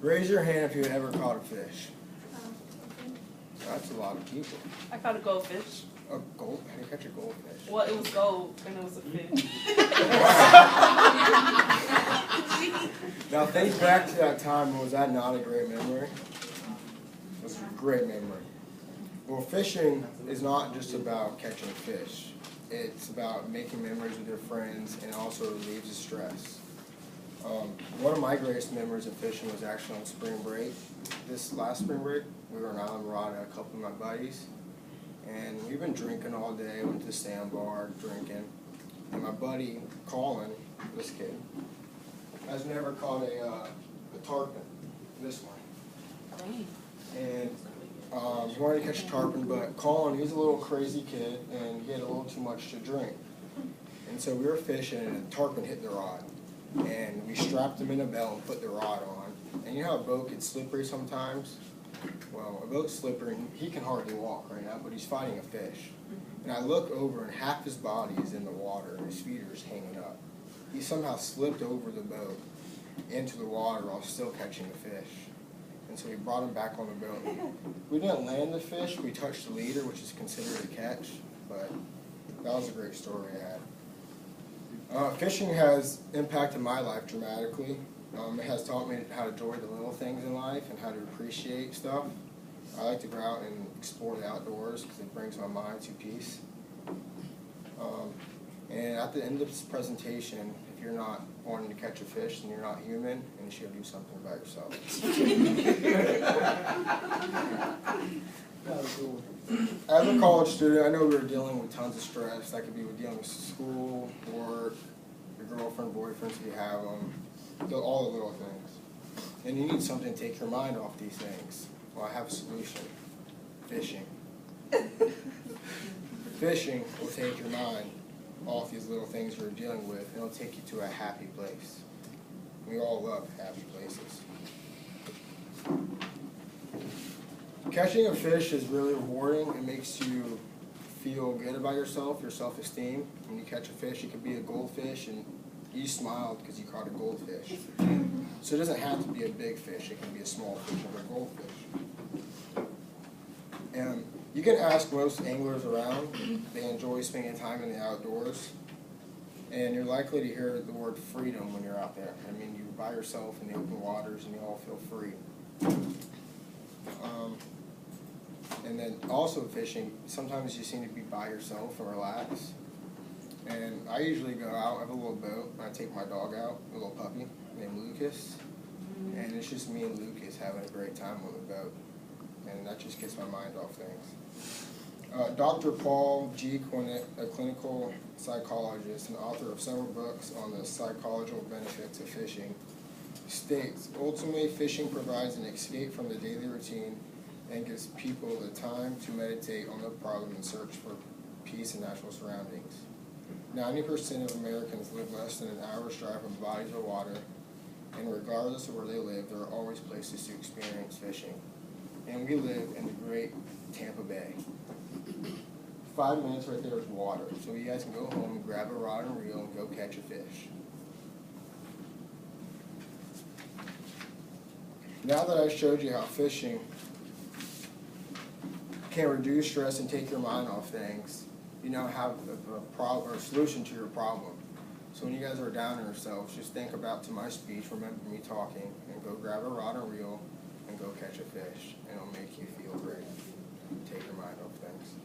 Raise your hand if you ever caught a fish. That's a lot of people. I caught a goldfish. A gold? How do you catch a goldfish? Well, it was gold and it was a fish. Now think back to that time. Was that not a great memory? It was a great memory. Well, fishing is not just about catching fish. It's about making memories with your friends and also relieves the stress. One of my greatest memories of fishing was actually on spring break. This last spring break, we were in Island Mirada, a couple of my buddies, and we've been drinking all day. Went to the sandbar, drinking, and my buddy Colin, this kid, has never caught a tarpon. This one, and he wanted to catch a tarpon, but Colin, he's a little crazy kid, and he had a little too much to drink, and so we were fishing, and a tarpon hit the rod. And we strapped him in a belt and put the rod on. And you know how a boat gets slippery sometimes? Well, a boat's slippery and he can hardly walk right now, but he's fighting a fish. And I look over and half his body is in the water and his feet are just hanging up. He somehow slipped over the boat into the water while still catching the fish. And so we brought him back on the boat. We didn't land the fish, we touched the leader, which is considered a catch, but that was a great story I had. Fishing has impacted my life dramatically. It has taught me how to enjoy the little things in life and how to appreciate stuff. I like to go out and explore the outdoors because it brings my mind to peace. And at the end of this presentation, if you're not wanting to catch a fish, then you're not human and you should do something about yourself. As a college student, I know we were dealing with tons of stress. That could be with dealing with school, work, your girlfriend, boyfriends if you have them, all the little things. And you need something to take your mind off these things. Well, I have a solution. Fishing. Fishing will take your mind off these little things you're dealing with, and it'll take you to a happy place. We all love happy places. Catching a fish is really rewarding. It makes you feel good about yourself, your self-esteem. When you catch a fish, it could be a goldfish, and you smiled because you caught a goldfish. So it doesn't have to be a big fish. It can be a small fish or a goldfish. And you can ask most anglers around. They enjoy spending time in the outdoors. And you're likely to hear the word freedom when you're out there. I mean, you're by yourself in the open waters and you all feel free. And then also fishing, sometimes you seem to be by yourself and relax. And I usually go out, I have a little boat, and I take my dog out, a little puppy named Lucas. And it's just me and Lucas having a great time on the boat. And that just gets my mind off things. Dr. Paul G. Quinnett, a clinical psychologist and author of several books on the psychological benefits of fishing, states, ultimately fishing provides an escape from the daily routine and gives people the time to meditate on the problem and search for peace in natural surroundings. 90% of Americans live less than an hour's drive from bodies of water, and regardless of where they live, there are always places to experience fishing. And we live in the great Tampa Bay. 5 minutes right there is water, so you guys can go home and grab a rod and reel and go catch a fish. Now that I showed you how fishing can reduce stress and take your mind off things, you now have a solution to your problem. So when you guys are down on yourselves, just think about to my speech, remember me talking, and go grab a rod and reel and go catch a fish, and it'll make you feel great. Take your mind off things.